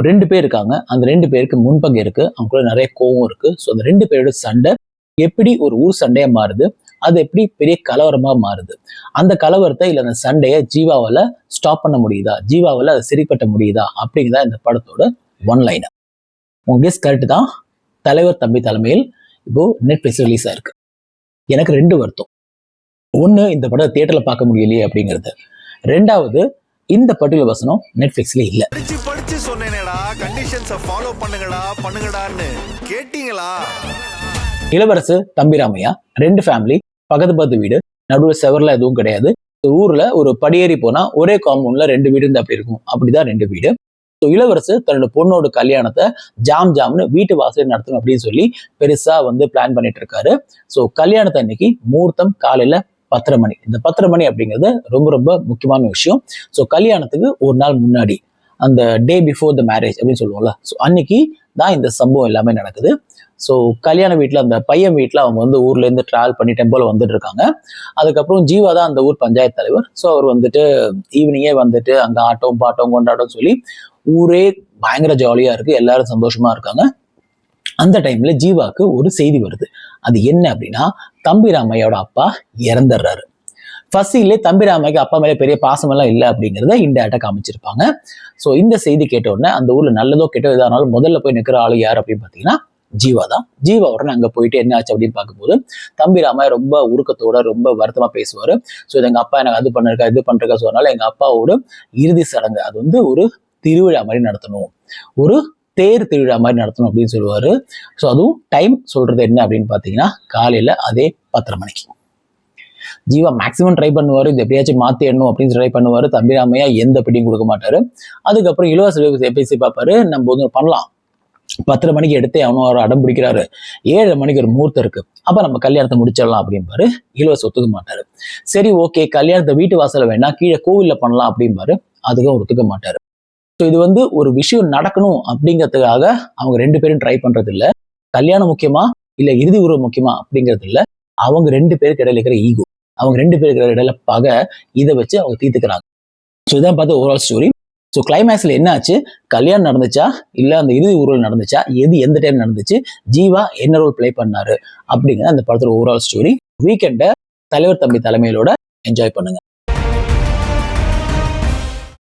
2 பேர் இருக்காங்க. அந்த 2 பேருக்கு முன்பகை இருக்கு. அவங்களுக்குள்ள நிறைய கோவம் இருக்கு. ஸோ அந்த 2 பேரோட சண்டை எப்படி ஒரு ஊர் சண்டையா மாறுது, அது எப்படி பெரிய கலவரமா மாறுது, அந்த கலவரத்தை இல்ல அந்த சண்டையை ஜீவாவால ஸ்டாப் பண்ண முடியுதா, ஜீவாவால அதை சரிப்பட்ட முடியுதா அப்படிங்கிறதா இந்த படத்தோட ஒன் லைனர். உங்க கெஸ் கரெக்ட் தான். தலைவர் தம்பி தலைமையில் இப்போ நெட்ஃபிளிக்ஸ் ரிலீஸ் ஆயிருக்கு. எனக்கு 2 வருத்தம். ஒண்ணு, இந்த படம் தியேட்டர்ல பார்க்க முடியலையே அப்படிங்கிறது. 2வது, இந்த பர்டிகுலர் வசனம் நெட்ஃபிளிக்ஸ்ல இல்ல. படிச்சு சொன்னேனேடா, கண்டிஷன்ஸை ஃபாலோ பண்ணுங்கடான்னு கேட்டீங்களா? இளவரசு தம்பிராமையா 2 ஃபேமிலி, பக்கத்து வீடு, நடுவில் செவர்ல எதுவும் கிடையாது. ஊர்ல ஒரு படியேறி போனா ஒரே காம்பவுண்ட்ல 2 வீடு இருந்து அப்படி இருக்கும். அப்படிதான் 2 வீடு. இளவரசு தன்னோட பொண்ணோட கல்யாணத்தை ஜாம்னு வீட்டு வாசல் நடத்தணும் அப்படின்னு சொல்லி பெருசா பிளான் பண்ணிட்டு இருக்காரு. ஸோ கல்யாணத்தை அன்னைக்கு முகூர்த்தம் காலையில 10:30 மணி. இந்த 10:30 மணி அப்படிங்கிறது ரொம்ப ரொம்ப முக்கியமான விஷயம். ஸோ கல்யாணத்துக்கு ஒரு நாள் முன்னாடி, அந்த டே பிஃபோர் த மேரேஜ் அப்படின்னு சொல்லுவோம்ல, ஸோ அன்னைக்கு தான் இந்த சம்பவம் எல்லாமே நடக்குது. ஸோ கல்யாண வீட்டில், அந்த பையன் வீட்டில் அவங்க ஊர்ல இருந்து டிராவல் பண்ணி டெம்போல வந்துட்டு இருக்காங்க. அதுக்கப்புறம் ஜீவா தான் அந்த ஊர் பஞ்சாயத்து தலைவர். ஸோ அவர் ஈவினிங்கே அங்க ஆட்டம் பாட்டம் கொண்டாட்டம் சொல்லி ஊரே பயங்கர ஜாலியா இருக்கு, எல்லாரும் சந்தோஷமா இருக்காங்க. அந்த டைம்ல ஜீவாக்கு ஒரு செய்தி வருது. அது என்ன அப்படின்னா, தம்பிராமையோட அப்பா இறந்துடுறாரு. ஃபர்ஸ்ட் சீன்ல தம்பிராமைக்கு அப்பா மேலே பெரிய பாசம் எல்லாம் இல்லை அப்படிங்கிறத இன்டேரக்டா காமிச்சிருப்பாங்க. ஸோ இந்த செய்தி கேட்ட உடனே அந்த ஊர்ல நல்லதோ கெட்டோ எதானாலும் முதல்ல போய் நிற்கிற ஆளு யார் அப்படின்னு பாத்தீங்கன்னா ஜீவா தான். ஜீவா உடனே அங்க போயிட்டு என்ன ஆச்சு அப்படின்னு பார்க்கும்போது, தம்பிராமையா ரொம்ப உருக்கத்தோட ரொம்ப வருத்தமா பேசுவாரு. ஸோ எங்க அப்பா எனக்கு அது பண்ணிருக்கா இது பண்ணிருக்கா, ஸோ அதனால எங்க அப்பாவோட இறுதி சடங்கு அது ஒரு திருவிழா மாதிரி நடத்தணும், ஒரு தேர் திருவிழா மாதிரி நடத்தணும் அப்படின்னு சொல்லுவாரு. ஸோ அதுவும் டைம் சொல்றது என்ன அப்படின்னு பாத்தீங்கன்னா காலையில அதே 10:30 மணிக்கு. ஜீவா மேக்சிமம் ட்ரை பண்ணுவாரு, இது எப்படியாச்சும் மாத்தி எண்ணணும் அப்படின்னு ட்ரை பண்ணுவாரு. தம்பிராமையா எந்த பிடியும் கொடுக்க மாட்டாரு. அதுக்கப்புறம் இலவச பேசி பார்ப்பாரு, நம்ம பண்ணலாம், 10:30 மணிக்கு எடுத்தே அவனும் அவர் அடம் பிடிக்கிறாரு, 7:30 மணிக்கு ஒரு முகூர்த்தம் இருக்கு, அப்ப நம்ம கல்யாணத்தை முடிச்சிடலாம் அப்படின்பாரு. இலவச ஒத்துக்க மாட்டாரு. சரி ஓகே, கல்யாணத்தை வீட்டு வாசல வேணா கீழே கோவில்ல பண்ணலாம் அப்படின்பாரு. அதுக்கும் ஒத்துக்க மாட்டாரு. ஸோ இது ஒரு விஷயம் நடக்கணும் அப்படிங்கிறதுக்காக அவங்க 2 பேரும் ட்ரை பண்றது இல்ல. கல்யாணம் முக்கியமா இல்ல இறுதி உறவு முக்கியமா அப்படிங்கிறது இல்ல. அவங்க 2 பேருக்கு இடையில இருக்கிற ஈகோ, அவங்க 2 பேருக்கு இடையில பகை, இதை வச்சு அவங்க தீர்த்துக்கிறாங்க. ஸோ இதான் பார்த்து ஓவரால் ஸ்டோரி. ஸோ கிளைமேக்ஸ்ல என்ன ஆச்சு, கல்யாணம் நடந்துச்சா இல்ல அந்த இறுதி உறவு நடந்துச்சா, எது எந்த டைம் நடந்துச்சு, ஜீவா என்ன ரோல் பிளே பண்ணாரு அப்படிங்கிற அந்த படத்தோட ஓவரால் ஸ்டோரி. வீக்கெண்டை தலைவர் தம்பி தலைமையிலோட என்ஜாய் பண்ணுங்க.